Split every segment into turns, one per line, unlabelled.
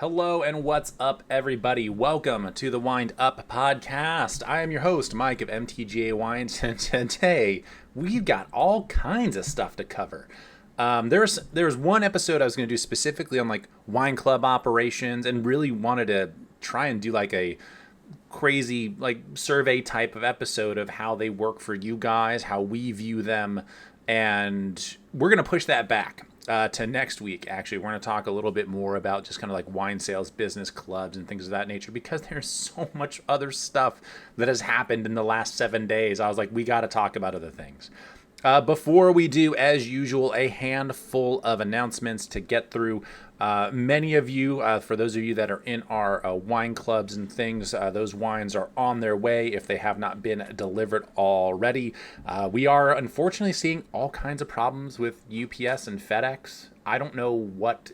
Hello and what's up, everybody? Welcome to the Wind Up Podcast. I am your host, Mike of MTGA Wines, and today we've got all kinds of stuff to cover. There's one episode I was going to do specifically on like wine club operations, and really wanted to try and do like a crazy like survey type of episode of how they work for you guys, how we view them, and we're going to push that back to next week. Actually, we're going to talk a little bit more about just kind of like wine sales, business clubs, and things of that nature, because there's so much other stuff that has happened in the last 7 days. I was like, we got to talk about other things. Before we do, as usual, a handful of announcements to get through. Many of you, for those of you that are in our wine clubs and things, those wines are on their way if they have not been delivered already. We are unfortunately seeing all kinds of problems with UPS and FedEx. I don't know what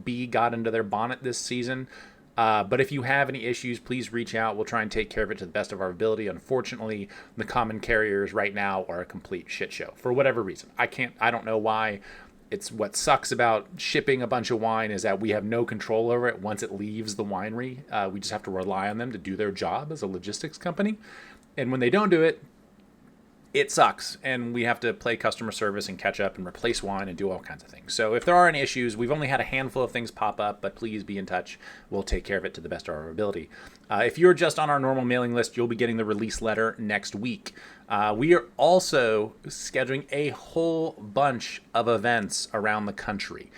bee got into their bonnet this season. But if you have any issues, please reach out. We'll try and take care of it to the best of our ability. Unfortunately, the common carriers right now are a complete shit show for whatever reason. I don't know why. It's what sucks about shipping a bunch of wine is that we have no control over it once it leaves the winery. We just have to rely on them to do their job as a logistics company. And when they don't do it, it sucks, and we have to play customer service and catch up and replace wine and do all kinds of things. So if there are any issues, we've only had a handful of things pop up, but please be in touch. We'll take care of it to the best of our ability. If you're just on our normal mailing list, you'll be getting the release letter next week. We are also scheduling a whole bunch of events around the country.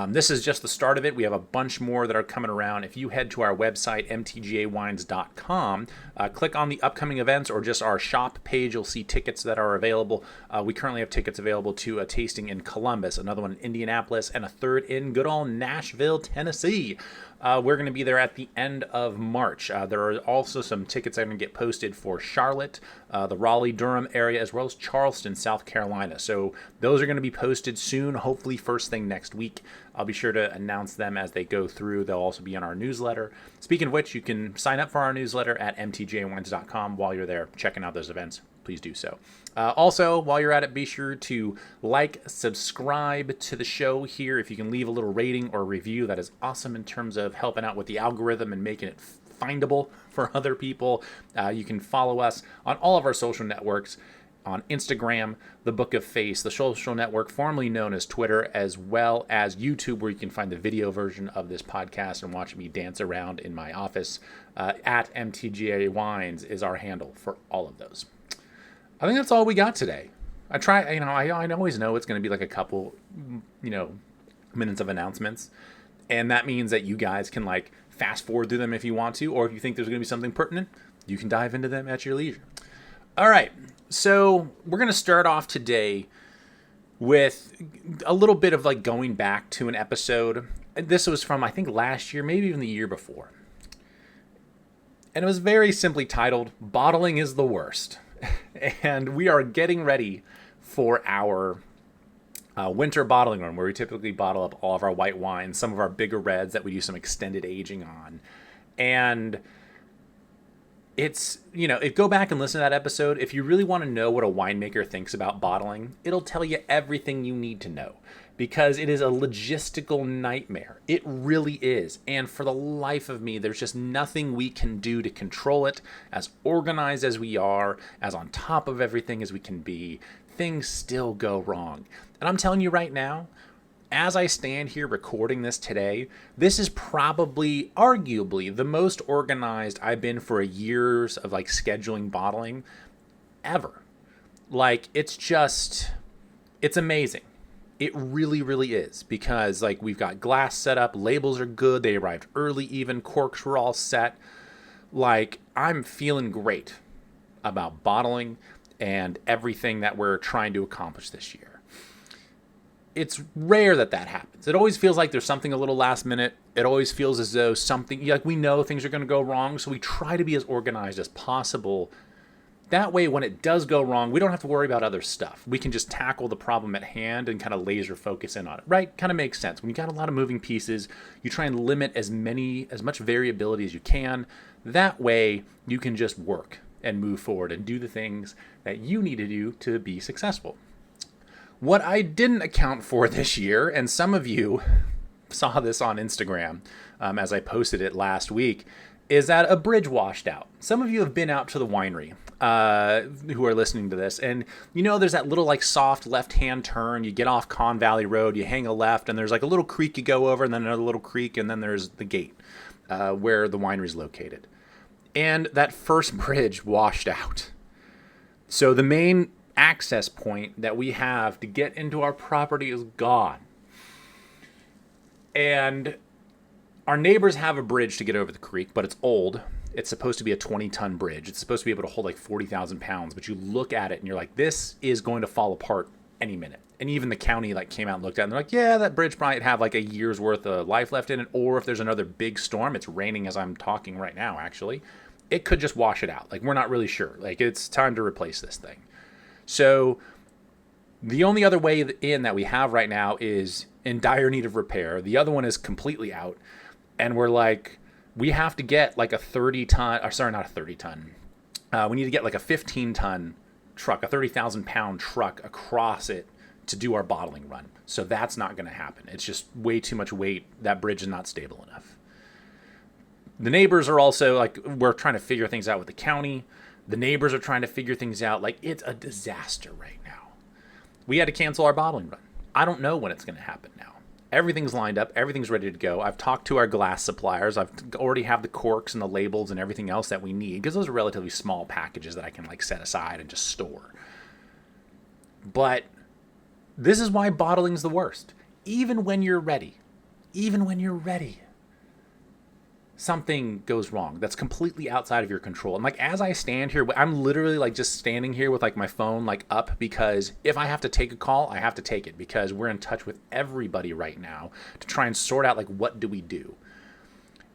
This is just the start of it. We have a bunch more that are coming around. If you head to our website, mtgawines.com, click on the upcoming events or just our shop page, you'll see tickets that are available. We currently have tickets available to a tasting in Columbus, another one in Indianapolis, and a third in good old Nashville, Tennessee. We're going to be there at the end of March. There are also some tickets that are going to get posted for Charlotte, the Raleigh-Durham area, as well as Charleston, South Carolina. So those are going to be posted soon, hopefully first thing next week. I'll be sure to announce them as they go through. They'll also be on our newsletter. Speaking of which, you can sign up for our newsletter at mtgawines.com while you're there checking out those events. Please do so. Also, while you're at it, be sure to like, subscribe to the show here. If you can leave a little rating or review, that is awesome in terms of helping out with the algorithm and making it findable for other people. You can follow us on all of our social networks. On Instagram, the Book of Face, the social network formerly known as Twitter, as well as YouTube, where you can find the video version of this podcast and watch me dance around in my office. At MTGA Wines is our handle for all of those. I think that's all we got today. I always know it's going to be like a couple, minutes of announcements. And that means that you guys can like fast forward through them if you want to, or if you think there's going to be something pertinent, you can dive into them at your leisure. All right. So we're going to start off today with a little bit of like going back to an episode. This was from, I think, last year, maybe even the year before. And it was very simply titled, Bottling is the Worst. And we are getting ready for our winter bottling run, where we typically bottle up all of our white wines, some of our bigger reds that we do some extended aging on. And it's, go back and listen to that episode. If you really want to know what a winemaker thinks about bottling, it'll tell you everything you need to know, because it is a logistical nightmare. It really is. And for the life of me, there's just nothing we can do to control it. As organized as we are, as on top of everything as we can be, things still go wrong. And I'm telling you right now, as I stand here recording this today, this is probably, arguably, the most organized I've been for years of like scheduling bottling ever. Like, it's amazing. It really, really is, because like we've got glass set up, labels are good, they arrived early even, corks were all set. Like, I'm feeling great about bottling and everything that we're trying to accomplish this year. It's rare that happens. It always feels like there's something a little last minute. It always feels as though something, like we know things are going to go wrong, so we try to be as organized as possible. That way, when it does go wrong, we don't have to worry about other stuff. We can just tackle the problem at hand and kind of laser focus in on it, right? Kind of makes sense. When you got a lot of moving pieces, you try and limit as much variability as you can. That way, you can just work and move forward and do the things that you need to do to be successful. What I didn't account for this year, and some of you saw this on Instagram as I posted it last week, is that a bridge washed out. Some of you have been out to the winery who are listening to this, and you know there's that little like soft left-hand turn. You get off Con Valley Road, you hang a left, and there's like a little creek you go over, and then another little creek, and then there's the gate where the winery is located. And that first bridge washed out. So the main access point that we have to get into our property is gone. And our neighbors have a bridge to get over the creek, but it's old. It's supposed to be a 20-ton bridge. It's supposed to be able to hold like 40,000 pounds. But you look at it and you're like, this is going to fall apart any minute. And even the county like came out and looked at it and they're like, yeah, that bridge might have like a year's worth of life left in it. Or if there's another big storm, it's raining as I'm talking right now, actually, it could just wash it out. Like, we're not really sure. Like, it's time to replace this thing. So the only other way in that we have right now is in dire need of repair. The other one is completely out. And we're like, we have to get like a 30-ton, or sorry, not a 30-ton. We need to get like a 15-ton truck, a 30,000 pound truck across it to do our bottling run. So that's not going to happen. It's just way too much weight. That bridge is not stable enough. The neighbors are also like, we're trying to figure things out with the county. The neighbors are trying to figure things out. Like, it's a disaster right now. We had to cancel our bottling run. I don't know when it's going to happen now. Everything's lined up. Everything's ready to go. I've talked to our glass suppliers. I've already have the corks and the labels and everything else that we need, because those are relatively small packages that I can like set aside and just store. But this is why bottling's the worst. Even when you're ready, something goes wrong that's completely outside of your control. And like, as I stand here, I'm literally like just standing here with like my phone like up, because if I have to take a call, I have to take it, because we're in touch with everybody right now to try and sort out like, what do we do?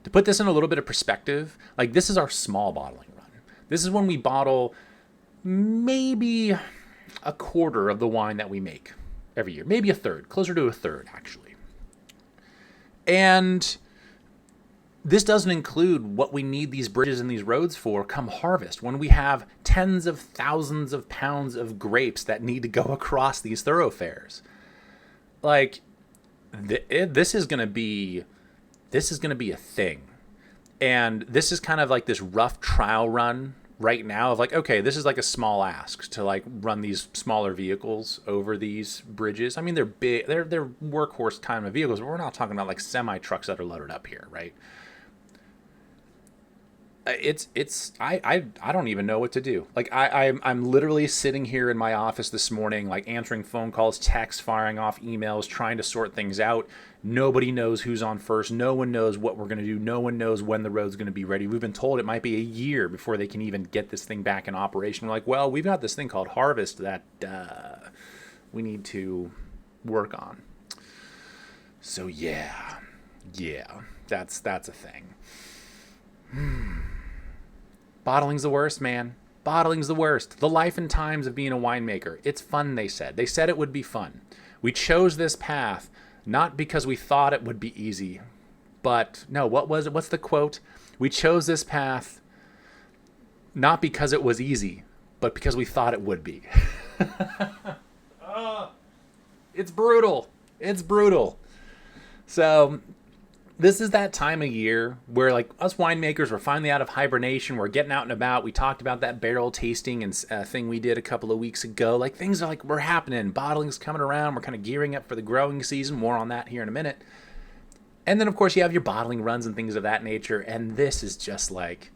To put this in a little bit of perspective, like, this is our small bottling run. This is when we bottle maybe a quarter of the wine that we make every year, maybe a third, closer to a third actually. And this doesn't include what we need these bridges and these roads for come harvest, when we have tens of thousands of pounds of grapes that need to go across these thoroughfares. Like, this is going to be a thing. And this is kind of like this rough trial run right now of like, okay, this is like a small ask to like run these smaller vehicles over these bridges. I mean, they're big, they're workhorse kind of vehicles, but we're not talking about like semi trucks that are loaded up here, right? I don't even know what to do. Like, I'm literally sitting here in my office this morning, like answering phone calls, texts, firing off emails, trying to sort things out. Nobody knows who's on first. No one knows what we're going to do. No one knows when the road's going to be ready. We've been told it might be a year before they can even get this thing back in operation. We're like, well, we've got this thing called harvest that we need to work on. So yeah, that's a thing. Bottling's the worst, man. Bottling's the worst. The life and times of being a winemaker. It's fun, they said. They said it would be fun. We chose this path not because we thought it would be easy, but no, what was it? What's the quote? We chose this path not because it was easy, but because we thought it would be. It's brutal. It's brutal. So this is that time of year where, like, us winemakers, we're finally out of hibernation. We're getting out and about. We talked about that barrel tasting and thing we did a couple of weeks ago. Like, things are like, we're happening. Bottling's coming around. We're kind of gearing up for the growing season. More on that here in a minute. And then, of course, you have your bottling runs and things of that nature. And this is just like,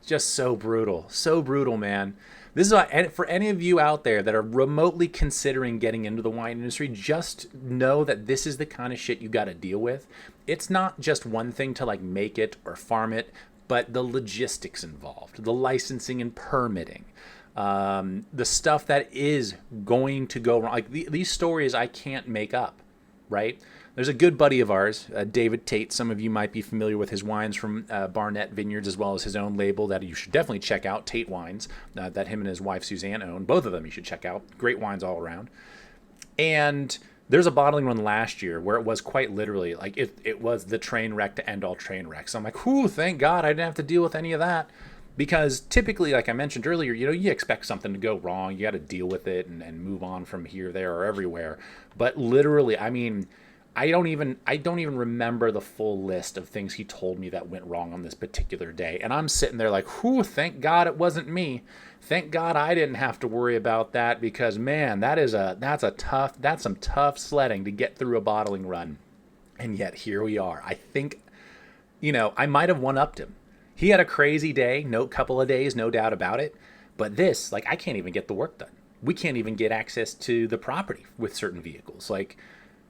just so brutal. So brutal, man. This is why, for any of you out there that are remotely considering getting into the wine industry, just know that this is the kind of shit you got to deal with. It's not just one thing to like make it or farm it, but the logistics involved, the licensing and permitting, the stuff that is going to go wrong. Like these stories I can't make up, right? There's a good buddy of ours, David Tate. Some of you might be familiar with his wines from Barnett Vineyards, as well as his own label that you should definitely check out, Tate Wines, that him and his wife Suzanne own. Both of them you should check out. Great wines all around. And there's a bottling run last year where it was quite literally, like it was the train wreck to end all train wrecks. So I'm like, whew, thank God I didn't have to deal with any of that. Because typically, like I mentioned earlier, you expect something to go wrong. You got to deal with it and move on from here, there, or everywhere. But literally, I mean, I don't even remember the full list of things he told me that went wrong on this particular day. And I'm sitting there like, whew, thank God it wasn't me. Thank God I didn't have to worry about that, because man, that's some tough sledding to get through a bottling run. And yet here we are. I think, I might have one-upped him. He had a crazy day, no couple of days, no doubt about it. But this, like, I can't even get the work done. We can't even get access to the property with certain vehicles. Like,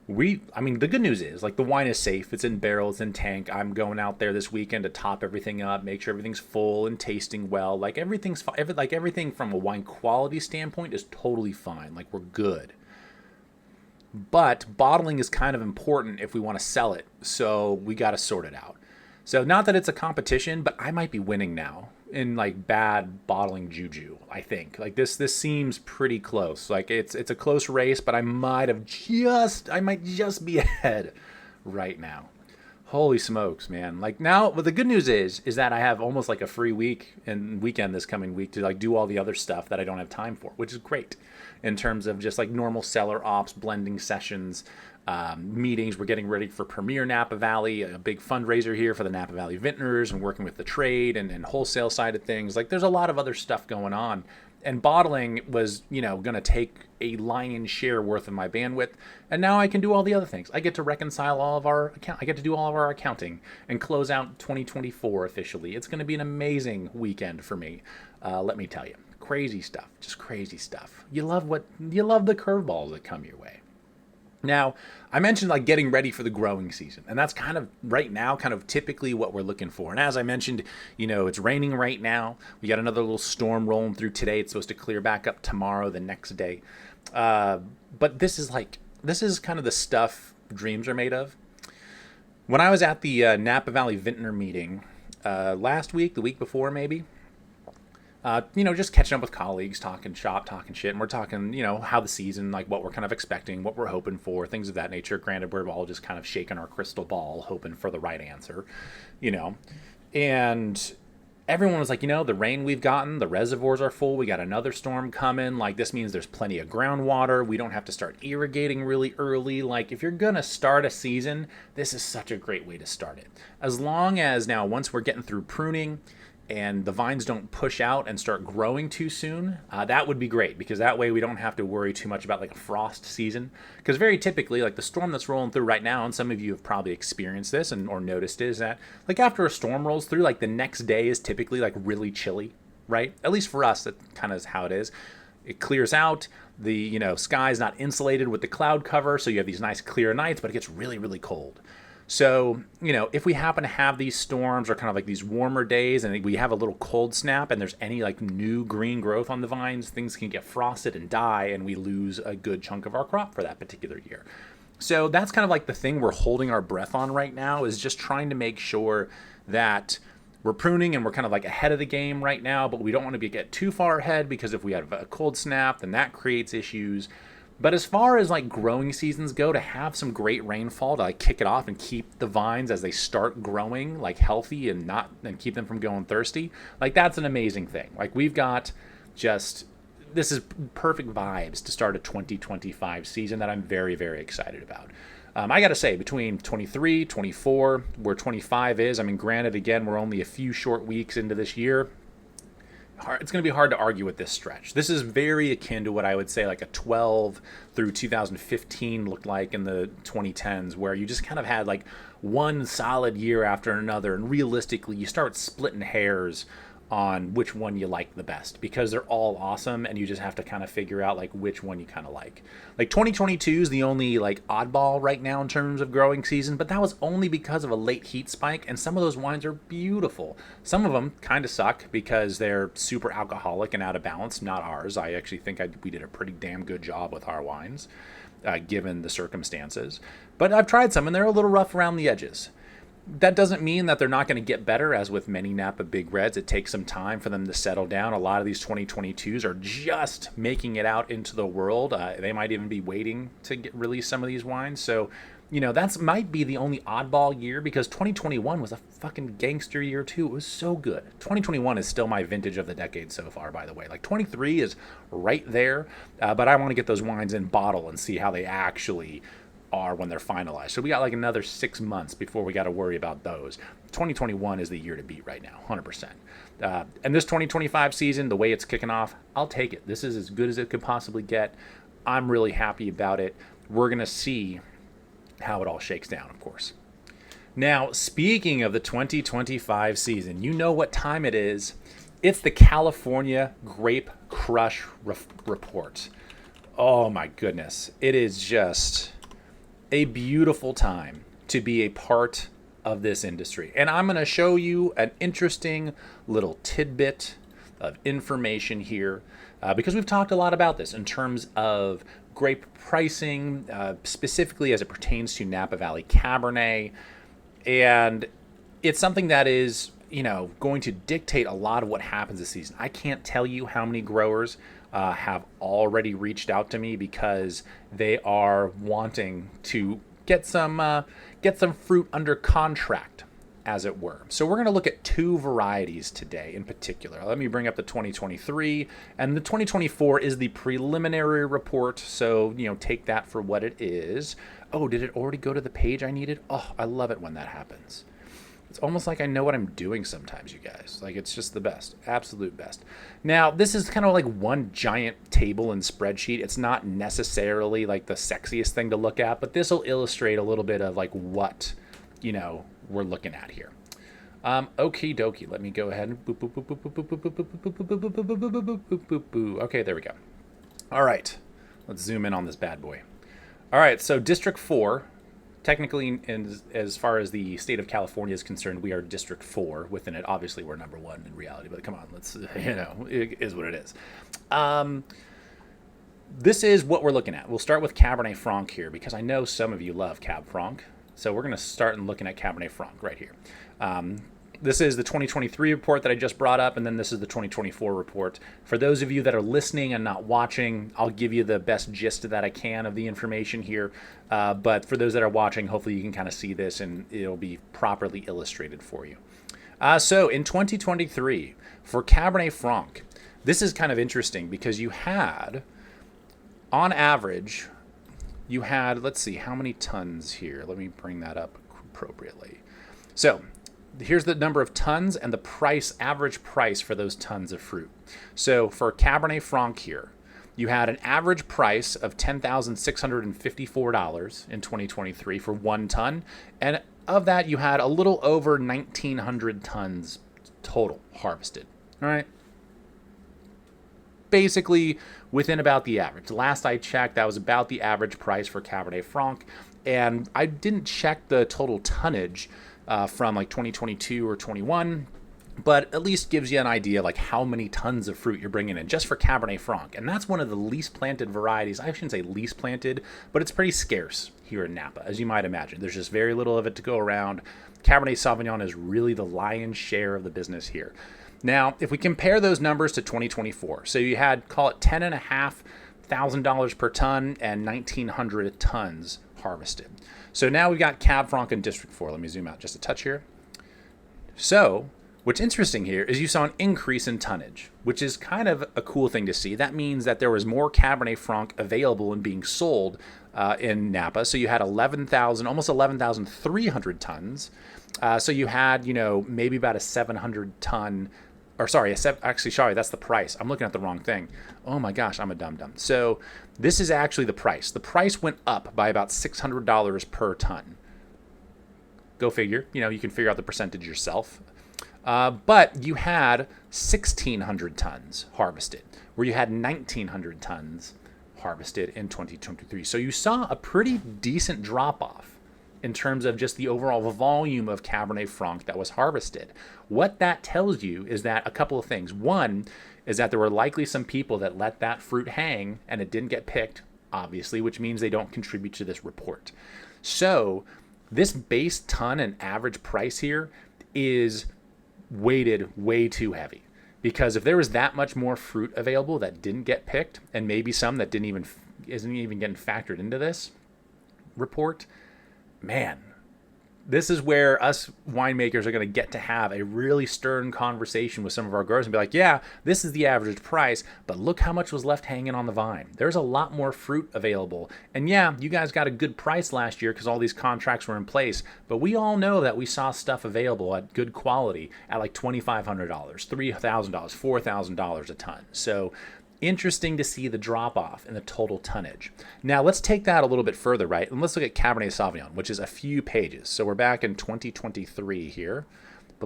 the good news is, like, the wine is safe. It's in barrel, it's in tank. I'm going out there this weekend to top everything up, make sure everything's full and tasting well. Like, everything's fine. Everything from a wine quality standpoint is totally fine. Like, we're good. But bottling is kind of important if we want to sell it. So we got to sort it out. So not that it's a competition, but I might be winning now in like bad bottling juju. I think like this seems pretty close. Like it's a close race, but I might just be ahead right now. Holy smokes, man. Like now, but the good news is that I have almost like a free week and weekend this coming week to like do all the other stuff that I don't have time for, which is great in terms of just like normal cellar ops, blending sessions, meetings. We're getting ready for Premier Napa Valley, a big fundraiser here for the Napa Valley Vintners, and working with the trade and wholesale side of things. Like there's a lot of other stuff going on. And bottling was, going to take a lion's share worth of my bandwidth. And now I can do all the other things. I get to reconcile I get to do all of our accounting and close out 2024 officially. It's going to be an amazing weekend for me. Let me tell you, crazy stuff, just crazy stuff. You love the curveballs that come your way. Now, I mentioned like getting ready for the growing season, and that's kind of right now kind of typically what we're looking for. And as I mentioned, it's raining right now. We got another little storm rolling through today. It's supposed to clear back up tomorrow, the next day. But this is kind of the stuff dreams are made of. When I was at the Napa Valley Vintner meeting last week, the week before maybe, just catching up with colleagues, talking shop, talking shit, and we're talking, how the season, like what we're kind of expecting, what we're hoping for, things of that nature. Granted, we're all just kind of shaking our crystal ball, hoping for the right answer, and everyone was like, the rain we've gotten, the reservoirs are full, we got another storm coming, like this means there's plenty of groundwater, we don't have to start irrigating really early. Like if you're gonna start a season, this is such a great way to start it. As long as now, once we're getting through pruning, and the vines don't push out and start growing too soon, that would be great, because that way we don't have to worry too much about like a frost season. Because very typically, like the storm that's rolling through right now, and some of you have probably experienced this or noticed, is that like after a storm rolls through, like the next day is typically like really chilly, right? At least for us, that kind of is how it is. It clears out, the sky's not insulated with the cloud cover, so you have these nice clear nights, but it gets really, really cold. So, if we happen to have these storms or kind of like these warmer days and we have a little cold snap and there's any like new green growth on the vines, things can get frosted and die, and we lose a good chunk of our crop for that particular year. So that's kind of like the thing we're holding our breath on right now, is just trying to make sure that we're pruning and we're kind of like ahead of the game right now, but we don't want to get too far ahead, because if we have a cold snap, then that creates issues. But as far as like growing seasons go, to have some great rainfall to like kick it off and keep the vines as they start growing like healthy and keep them from going thirsty, like that's an amazing thing. Like we've got this is perfect vibes to start a 2025 season that I'm very, very excited about. I got to say, between 23, 24, where 25 is, granted, again, we're only a few short weeks into this year. It's going to be hard to argue with this stretch. This is very akin to what I would say like a 12 through 2015 looked like in the 2010s, where you just kind of had like one solid year after another, and realistically you start splitting hairs on which one you like the best, because they're all awesome, and you just have to kind of figure out like which one you kind of like. Like 2022 is the only like oddball right now in terms of growing season, but that was only because of a late heat spike, and some of those wines are beautiful. Some of them kind of suck because they're super alcoholic and out of balance. Not ours. I actually think we did a pretty damn good job with our wines, given the circumstances. But I've tried some, and they're a little rough around the edges. That doesn't mean that they're not going to get better. As with many Napa Big Reds, it takes some time for them to settle down. A lot of these 2022s are just making it out into the world. They might even be waiting to release some of these wines. So, that might be the only oddball year, because 2021 was a fucking gangster year too. It was so good. 2021 is still my vintage of the decade so far, by the way. Like 23 is right there, but I want to get those wines in bottle and see how they actually are when they're finalized. So we got like another 6 months before we got to worry about those. 2021 is the year to beat right now, 100%. And this 2025 season, the way it's kicking off, I'll take it. This is as good as it could possibly get. I'm really happy about it. We're going to see how it all shakes down, of course. Now, speaking of the 2025 season, you know what time it is. It's the California Grape Crush Report. Oh my goodness. It is just a beautiful time to be a part of this industry. And I'm going to show you an interesting little tidbit of information here because we've talked a lot about this in terms of grape pricing, specifically as it pertains to Napa Valley Cabernet. And it's something that is, going to dictate a lot of what happens this season. I can't tell you how many growers have already reached out to me because they are wanting to get some fruit under contract, as it were. So we're going to look at two varieties today in particular. Let me bring up the 2023, and the 2024 is the preliminary report. So, take that for what it is. Oh, did it already go to the page I needed? Oh, I love it when that happens. It's almost like I know what I'm doing sometimes, you guys. Like, it's just the best. Absolute best. Now, this is kind of like one giant table and spreadsheet. It's not necessarily like the sexiest thing to look at, but this will illustrate a little bit of like what, we're looking at here. Okie dokie. Let me go ahead and boop, boop, boop, boop, boop, boop, boop, boop, boop, boop, boop, boop, boop, boop, boop, boop, boop. Okay, there we go. All right. Let's zoom in on this bad boy. All right, so District 4, technically, as far as the state of California is concerned, we are District 4. Within it, obviously, we're number 1 in reality, but come on, it is what it is. This is what we're looking at. We'll start with Cabernet Franc here, because I know some of you love Cab Franc. So we're going to start looking at Cabernet Franc right here. This is the 2023 report that I just brought up, and then this is the 2024 report. For those of you that are listening and not watching, I'll give you the best gist that I can of the information here. But for those that are watching, hopefully you can kind of see this and it'll be properly illustrated for you. So in 2023, for Cabernet Franc, this is kind of interesting because you had, on average, let's see, how many tons here? Let me bring that up appropriately. So here's the number of tons and the average price for those tons of fruit. So for Cabernet Franc here, you had an average price of $10,654 in 2023 for 1 ton. And of that, you had a little over 1,900 tons total harvested. All right. Basically within about the average. Last I checked, that was about the average price for Cabernet Franc. And I didn't check the total tonnage from like 2022 or 21, but at least gives you an idea like how many tons of fruit you're bringing in just for Cabernet Franc. And that's one of the least planted varieties. I shouldn't say least planted, but it's pretty scarce here in Napa, as you might imagine. There's just very little of it to go around. Cabernet Sauvignon is really the lion's share of the business here. Now, if we compare those numbers to 2024, so you had, call it $10,500 per ton and 1,900 tons harvested. So now we've got Cab Franc in District 4. Let me zoom out just a touch here. So what's interesting here is you saw an increase in tonnage, which is kind of a cool thing to see. That means that there was more Cabernet Franc available and being sold in Napa. So you had almost 11,300 tons. So you had, maybe about a 700 ton, or sorry, that's the price. I'm looking at the wrong thing. Oh my gosh, I'm a dum-dum. So this is actually the price. The price went up by about $600 per ton. Go figure. You can figure out the percentage yourself. But you had 1,600 tons harvested, where you had 1,900 tons harvested in 2023. So you saw a pretty decent drop-off in terms of just the overall volume of Cabernet Franc that was harvested. What that tells you is that a couple of things. One is that there were likely some people that let that fruit hang and it didn't get picked, obviously, which means they don't contribute to this report. So this base ton and average price here is weighted way too heavy, because if there was that much more fruit available that didn't get picked, and maybe some that isn't even getting factored into this report, man, This is where us winemakers are going to get to have a really stern conversation with some of our growers and be like, yeah, this is the average price, but look how much was left hanging on the vine. There's a lot more fruit available. And yeah, you guys got a good price last year because all these contracts were in place, but we all know that we saw stuff available at good quality at like $2,500, $3,000, $4,000 a ton. So interesting to see the drop off in the total tonnage. Now let's take that a little bit further, right? And let's look at Cabernet Sauvignon, which is a few pages. So we're back in 2023 here. I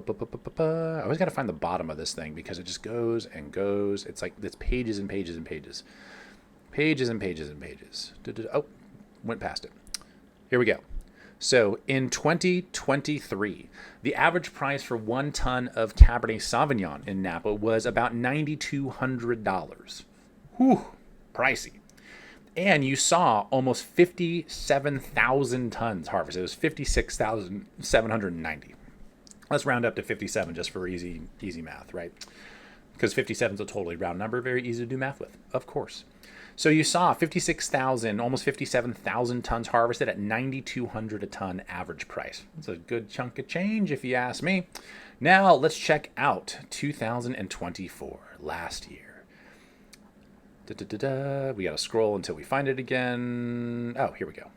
always got to find the bottom of this thing because it just goes and goes. It's like it's pages and pages and pages. Pages and pages and pages. Oh, went past it. Here we go. So in 2023, the average price for 1 ton of Cabernet Sauvignon in Napa was about $9,200. Whew, pricey. And you saw almost 57,000 tons harvested. It was 56,790. Let's round up to 57 just for easy math, right? Because 57 is a totally round number, very easy to do math with, of course. So you saw 56,000, almost 57,000 tons harvested at $9,200 a ton average price. It's a good chunk of change if you ask me. Now let's check out 2024, last year. We got to scroll until we find it again. Oh, here we go.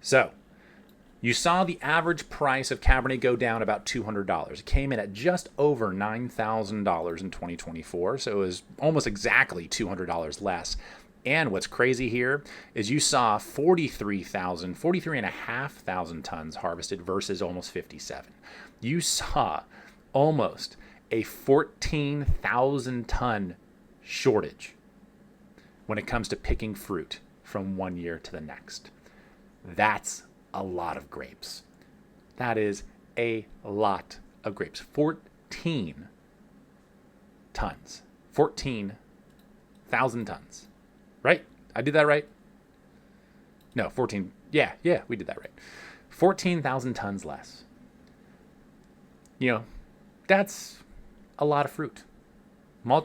So you saw the average price of Cabernet go down about $200. It came in at just over $9,000 in 2024, so it was almost exactly $200 less. And what's crazy here is you saw 43,500 tons harvested versus almost 57. You saw almost a 14,000 ton shortage when it comes to picking fruit from one year to the next. That's a lot of grapes. That is a lot of grapes. 14 tons. 14,000 tons. Right? I did that right? No, 14. Yeah, we did that right. 14,000 tons less. You know, that's a lot of fruit.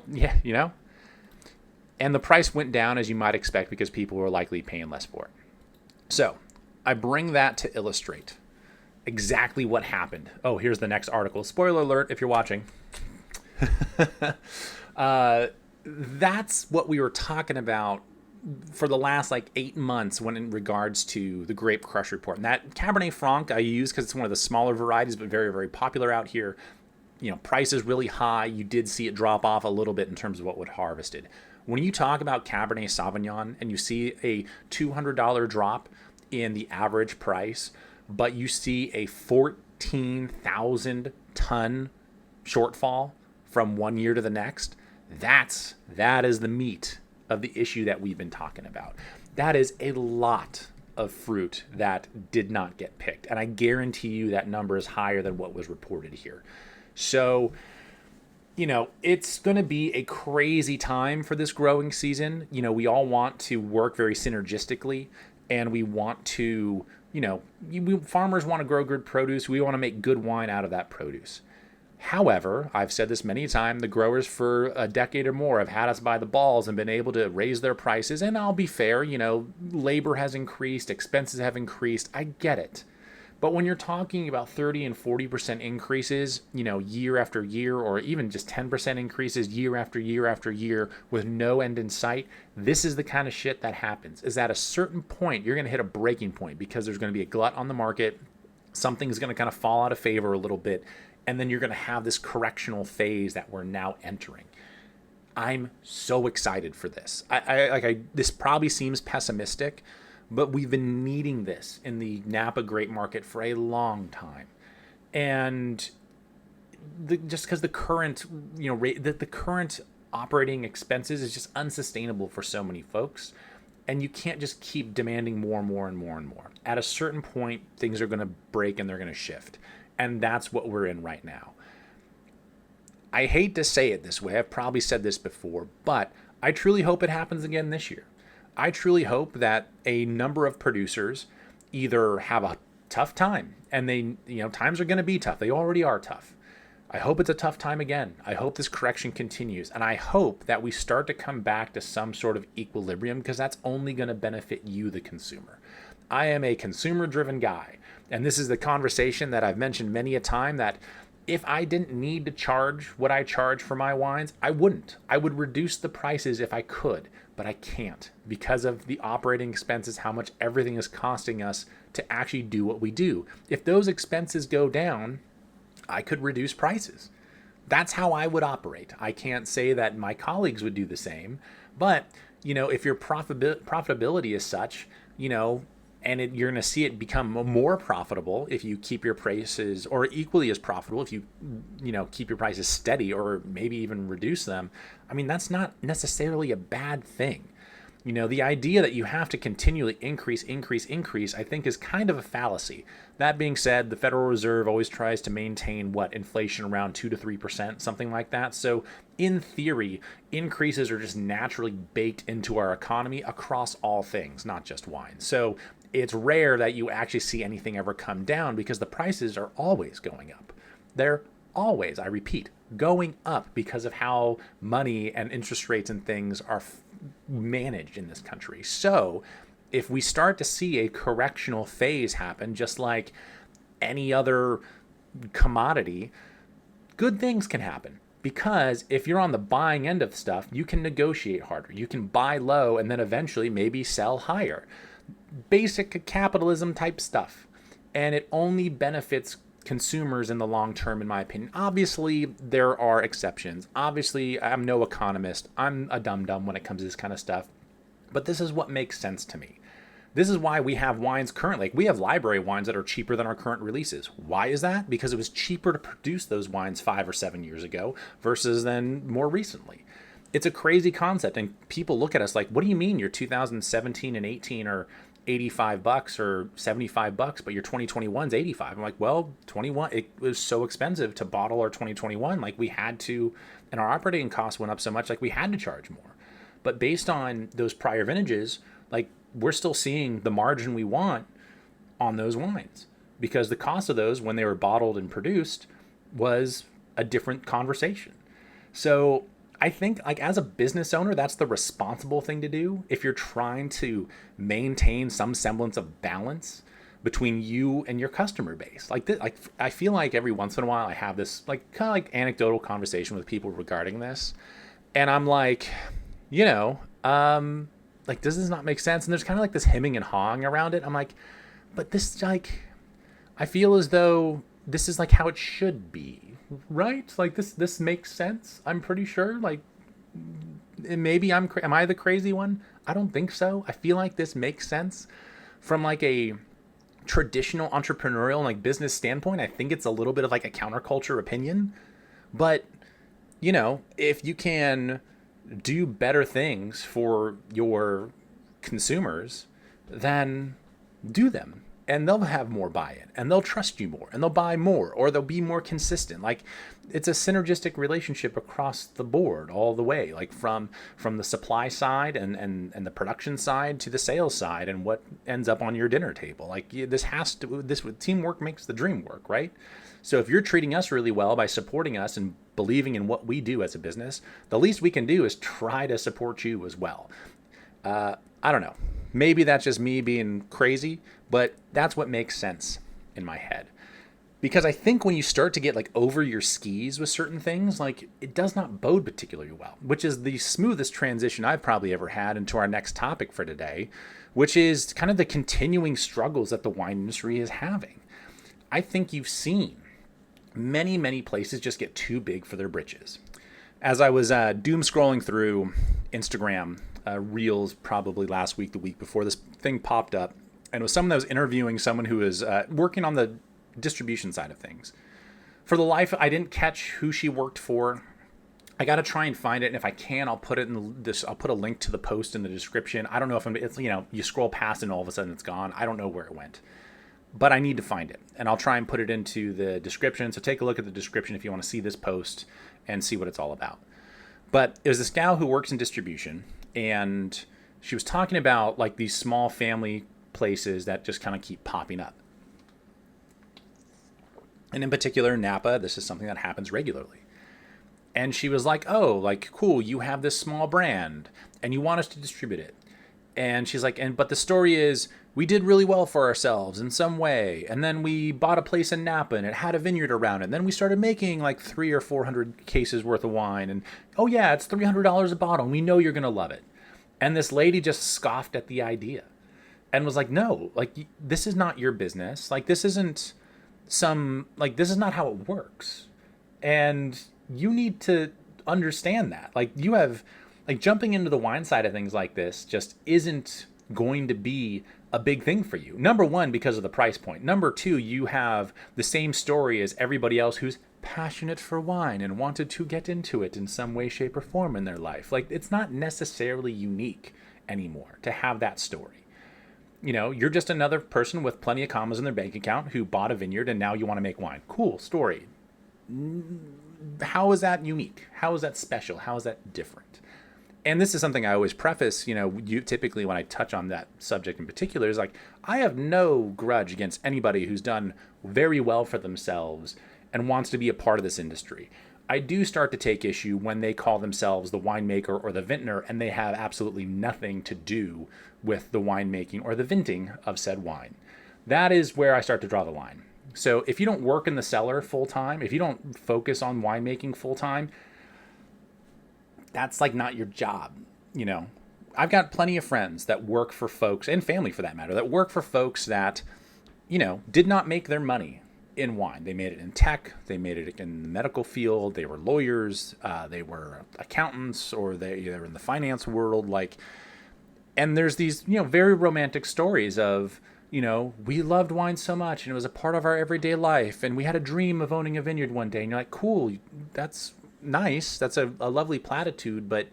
Yeah, you know? And the price went down, as you might expect, because people were likely paying less for it. So I bring that to illustrate exactly what happened. Oh, here's the next article. Spoiler alert if you're watching. That's what we were talking about for the last 8 months when in regards to the Grape Crush report. And that Cabernet Franc I use because it's one of the smaller varieties, but very, very popular out here. You know, price is really high. You did see it drop off a little bit in terms of what was harvested. When you talk about Cabernet Sauvignon and you see a $200 drop in the average price, but you see a 14,000 ton shortfall from one year to the next, that is the meat of the issue that we've been talking about. That is a lot of fruit that did not get picked. And I guarantee you that number is higher than what was reported here. So, you know, it's going to be a crazy time for this growing season. You know, we all want to work very synergistically, and we want to, you know, farmers want to grow good produce. We want to make good wine out of that produce. However, I've said this many times, the growers for a decade or more have had us by the balls and been able to raise their prices. And I'll be fair, you know, labor has increased, expenses have increased. I get it. But when you're talking about 30 and 40% increases, you know, year after year, or even just 10% increases year after year after year with no end in sight, this is the kind of shit that happens. Is at a certain point, you're going to hit a breaking point because there's going to be a glut on the market. Something's going to kind of fall out of favor a little bit. And then you're going to have this correctional phase that we're now entering. I'm so excited for this. This probably seems pessimistic, but we've been needing this in the Napa grape market for a long time. And just because the current, you know, the current operating expenses is just unsustainable for so many folks. And you can't just keep demanding more and more and more and more. At a certain point, things are going to break and they're going to shift. And that's what we're in right now. I hate to say it this way. I've probably said this before, but I truly hope it happens again this year. I truly hope that a number of producers either have a tough time, and times are going to be tough. They already are tough. I hope it's a tough time again. I hope this correction continues, and I hope that we start to come back to some sort of equilibrium, because that's only going to benefit you, the consumer. I am a consumer-driven guy. And this is the conversation that I've mentioned many a time, that if I didn't need to charge what I charge for my wines, I wouldn't. I would reduce the prices if I could, but I can't because of the operating expenses, how much everything is costing us to actually do what we do. If those expenses go down, I could reduce prices. That's how I would operate. I can't say that my colleagues would do the same, but if your profitability is such, and you're going to see it become more profitable if you keep your prices, or equally as profitable if you keep your prices steady or maybe even reduce them. I mean, that's not necessarily a bad thing. The idea that you have to continually increase, I think is kind of a fallacy. That being said, the Federal Reserve always tries to maintain inflation around 2 to 3%, something like that. So in theory, increases are just naturally baked into our economy across all things, not just wine. So it's rare that you actually see anything ever come down because the prices are always going up. They're always, I repeat, going up because of how money and interest rates and things are managed in this country. So if we start to see a correctional phase happen, just like any other commodity, good things can happen. Because if you're on the buying end of stuff, you can negotiate harder. You can buy low and then eventually maybe sell higher. Basic capitalism type stuff. And it only benefits consumers in the long term, in my opinion. Obviously, there are exceptions. Obviously, I'm no economist. I'm a dum-dum when it comes to this kind of stuff. But this is what makes sense to me. This is why we have wines currently. We have library wines that are cheaper than our current releases. Why is that? Because it was cheaper to produce those wines 5 or 7 years ago versus then more recently. It's a crazy concept, and people look at us like, what do you mean your 2017 and 18 are $85 or $75, but your 2021's $85? I'm like, well, 21, it was so expensive to bottle our 2021. Like we had to, and our operating costs went up so much, like we had to charge more. But based on those prior vintages, like we're still seeing the margin we want on those wines because the cost of those when they were bottled and produced was a different conversation. So I think like as a business owner, that's the responsible thing to do. If you're trying to maintain some semblance of balance between you and your customer base, like this, like I feel like every once in a while I have this like kind of like anecdotal conversation with people regarding this. And I'm like, like, does this not make sense? And there's kind of like this hemming and hawing around it. I'm like, but this like, I feel as though this is like how it should be, right? Like this makes sense. I'm pretty sure. Like, maybe am I the crazy one? I don't think so. I feel like this makes sense from like a traditional entrepreneurial like business standpoint. I think it's a little bit of like a counterculture opinion, but if you can do better things for your consumers, then do them. And they'll have more buy-in, and they'll trust you more, and they'll buy more, or they'll be more consistent. Like it's a synergistic relationship across the board, all the way, like from the supply side and the production side to the sales side, and what ends up on your dinner table. Like this teamwork makes the dream work, right? So if you're treating us really well by supporting us and believing in what we do as a business, the least we can do is try to support you as well. I don't know. Maybe that's just me being crazy, but that's what makes sense in my head. Because I think when you start to get like over your skis with certain things, like it does not bode particularly well, which is the smoothest transition I've probably ever had into our next topic for today, which is kind of the continuing struggles that the wine industry is having. I think you've seen many, many places just get too big for their britches. As I was doom scrolling through Instagram Reels probably last week, the week before, this thing popped up, and it was someone that was interviewing someone who was working on the distribution side of things. For the life, I didn't catch who she worked for. I got to try and find it, and if I can, I'll put it in this. I'll put a link to the post in the description. I don't know if it's you scroll past and all of a sudden it's gone. I don't know where it went, but I need to find it, and I'll try and put it into the description. So take a look at the description if you want to see this post and see what it's all about. But it was this gal who works in distribution, and she was talking about like these small family places that just kind of keep popping up. And in particular, Napa, this is something that happens regularly. And she was like, oh, like, cool, you have this small brand and you want us to distribute it. And she's like, but the story is we did really well for ourselves in some way, and then we bought a place in Napa and it had a vineyard around it, and then we started making like 300 or 400 cases worth of wine, and oh yeah, it's $300 a bottle and we know you're going to love it. And this lady just scoffed at the idea and was like, no, like, this is not your business. Like, this isn't this is not how it works. And you need to understand that. Like, you have, like, jumping into the wine side of things like this just isn't going to be a big thing for you. Number one, because of the price point. Number two, you have the same story as everybody else who's passionate for wine and wanted to get into it in some way, shape, or form in their life. Like, it's not necessarily unique anymore to have that story. You know, you're just another person with plenty of commas in their bank account who bought a vineyard and now you want to make wine. Cool story. How is that unique? How is that special? How is that different? And this is something I always preface, you typically when I touch on that subject in particular is like, I have no grudge against anybody who's done very well for themselves and wants to be a part of this industry. I do start to take issue when they call themselves the winemaker or the vintner and they have absolutely nothing to do with the winemaking or the venting of said wine. That is where I start to draw the line. So if you don't work in the cellar full time, if you don't focus on winemaking full time, that's like not your job. I've got plenty of friends that work for folks, and family for that matter, that work for folks that, did not make their money in wine. They made it in tech, they made it in the medical field, they were lawyers, they were accountants, or they were in the finance world. And there's these, very romantic stories of, we loved wine so much and it was a part of our everyday life and we had a dream of owning a vineyard one day. And you're like, cool, that's nice. That's a lovely platitude, but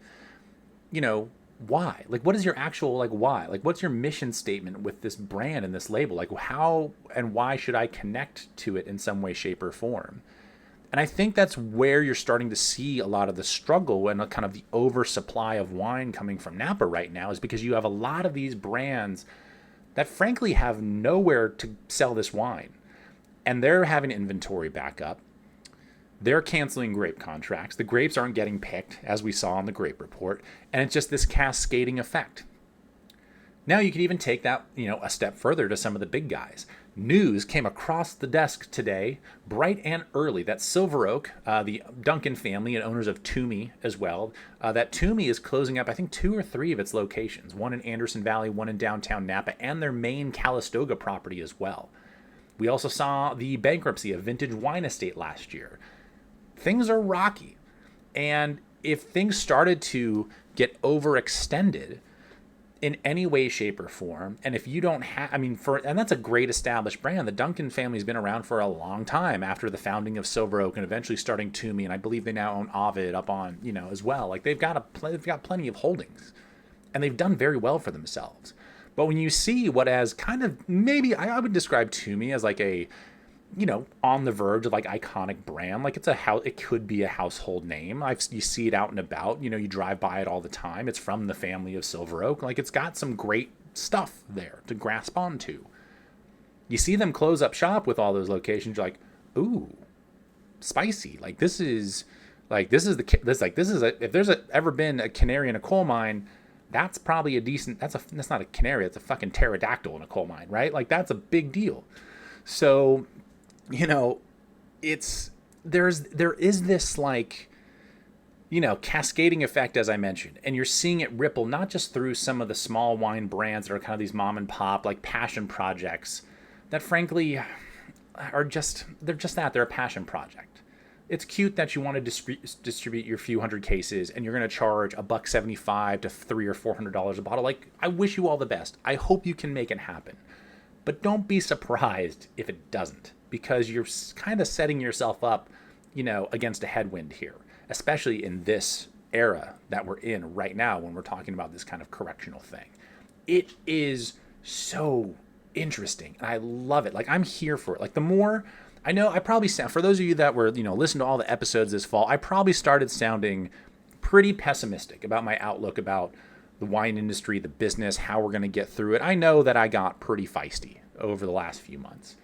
why? Like, what is your actual, why? Like, what's your mission statement with this brand and this label? Like, how and why should I connect to it in some way, shape, or form? And I think that's where you're starting to see a lot of the struggle and kind of the oversupply of wine coming from Napa right now, is because you have a lot of these brands that frankly have nowhere to sell this wine. And they're having inventory back up. They're canceling grape contracts. The grapes aren't getting picked, as we saw in the grape report. And it's just this cascading effect. Now you could even take that, a step further to some of the big guys. News came across the desk today, bright and early, that Silver Oak, the Duncan family and owners of Toomey as well, that Toomey is closing up, I think, 2 or 3 of its locations, one in Anderson Valley, one in downtown Napa, and their main Calistoga property as well. We also saw the bankruptcy of Vintage Wine Estate last year. Things are rocky. And if things started to get overextended in any way, shape, or form, and if you don't have, and that's a great established brand. The Duncan family's been around for a long time after the founding of Silver Oak and eventually starting Toomey, and I believe they now own Ovid up on, as well. Like, they've got plenty of holdings, and they've done very well for themselves. But when you see what as kind of, maybe I would describe Toomey as like a, on the verge of like iconic brand. Like, it could be a household name. You see it out and about, you drive by it all the time. It's from the family of Silver Oak. Like, it's got some great stuff there to grasp onto. You see them close up shop with all those locations. You're like, ooh, spicy. If there's ever been a canary in a coal mine, that's probably that's not a canary. It's a fucking pterodactyl in a coal mine, right? Like, that's a big deal. So, there is this cascading effect, as I mentioned, and you're seeing it ripple not just through some of the small wine brands that are kind of these mom and pop, like passion projects that frankly are they're a passion project. It's cute that you want to distribute your few hundred cases and you're going to charge $175 to $300 or $400 a bottle. Like, I wish you all the best. I hope you can make it happen. But don't be surprised if it doesn't, because you're kind of setting yourself up, against a headwind here, especially in this era that we're in right now when we're talking about this kind of correctional thing. It is so interesting, and I love it. Like, I'm here for it. Like, the more I know, I probably sound, for those of you that were, listen to all the episodes this fall, I probably started sounding pretty pessimistic about my outlook about the wine industry, the business, how we're going to get through it. I know that I got pretty feisty over the last few months.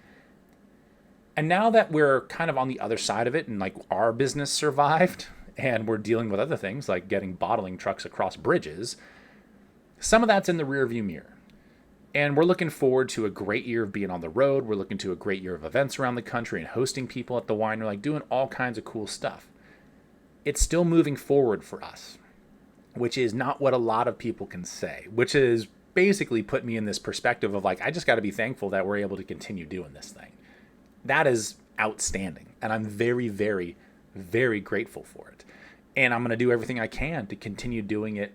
And now that we're kind of on the other side of it and like our business survived and we're dealing with other things like getting bottling trucks across bridges, some of that's in the rearview mirror. And we're looking forward to a great year of being on the road. We're looking to a great year of events around the country and hosting people at the winery, like doing all kinds of cool stuff. It's still moving forward for us, which is not what a lot of people can say, which is basically put me in this perspective of like, I just got to be thankful that we're able to continue doing this thing. That is outstanding. And I'm very, very, very grateful for it. And I'm going to do everything I can to continue doing it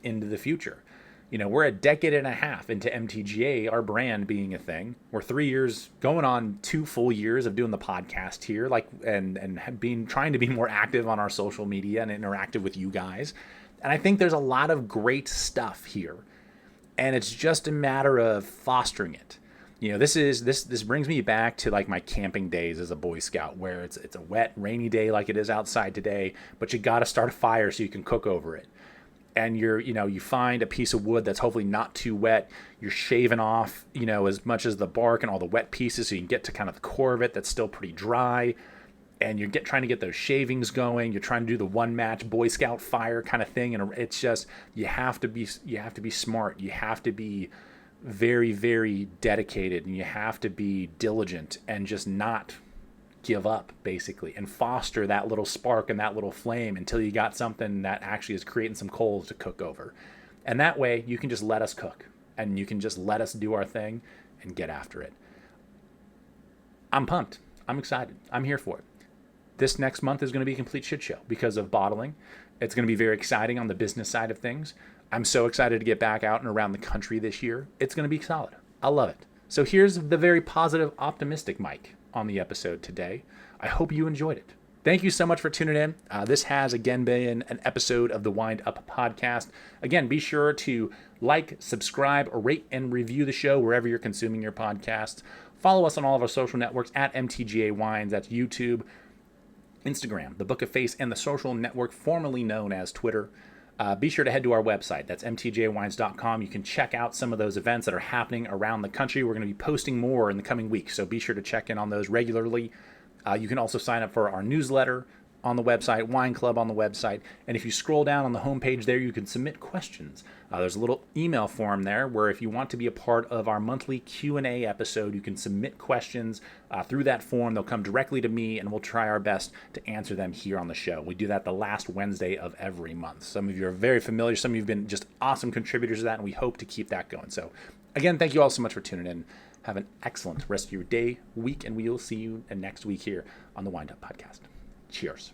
into the future. You know, we're a decade and a half into MTGA, our brand being a thing. We're 3 years, going on 2 full years of doing the podcast here, like, and being trying to be more active on our social media and interactive with you guys. And I think there's a lot of great stuff here, and it's just a matter of fostering it. You know, this brings me back to like my camping days as a Boy Scout, where it's a wet, rainy day like it is outside today, but you got to start a fire so you can cook over it. And you find a piece of wood that's hopefully not too wet. You're shaving off, as much as the bark and all the wet pieces so you can get to kind of the core of it that's still pretty dry. And you're trying to get those shavings going. You're trying to do the one match Boy Scout fire kind of thing. And it's just, you have to be smart. You have to be very, very dedicated, and you have to be diligent and just not give up, basically, and foster that little spark and that little flame until you got something that actually is creating some coals to cook over. And that way you can just let us cook, and you can just let us do our thing and get after it. I'm pumped. I'm excited. I'm here for it. This next month is going to be a complete shit show because of bottling. It's going to be very exciting on the business side of things. I'm so excited to get back out and around the country this year. It's going to be solid. I love it. So here's the very positive, optimistic Mike on the episode today. I hope you enjoyed it. Thank you so much for tuning in. This has again been an episode of the Wind Up podcast. Again, be sure to like, subscribe, rate, and review the show wherever you're consuming your podcasts. Follow us on all of our social networks at MTGA Wines. That's YouTube, Instagram, the Book of Face, and the social network formerly known as Twitter. Be sure to head to our website. That's mtjwines.com. You can check out some of those events that are happening around the country. We're going to be posting more in the coming weeks, so be sure to check in on those regularly. You can also sign up for our newsletter on the website, Wine Club on the website, and if you scroll down on the homepage there, you can submit questions. There's a little email form there where if you want to be a part of our monthly Q&A episode, you can submit questions through that form. They'll come directly to me, and we'll try our best to answer them here on the show. We do that the last Wednesday of every month. Some of you are very familiar. Some of you have been just awesome contributors to that, and we hope to keep that going. So, again, thank you all so much for tuning in. Have an excellent rest of your day, week, and we will see you next week here on the Wind Up Podcast. Cheers.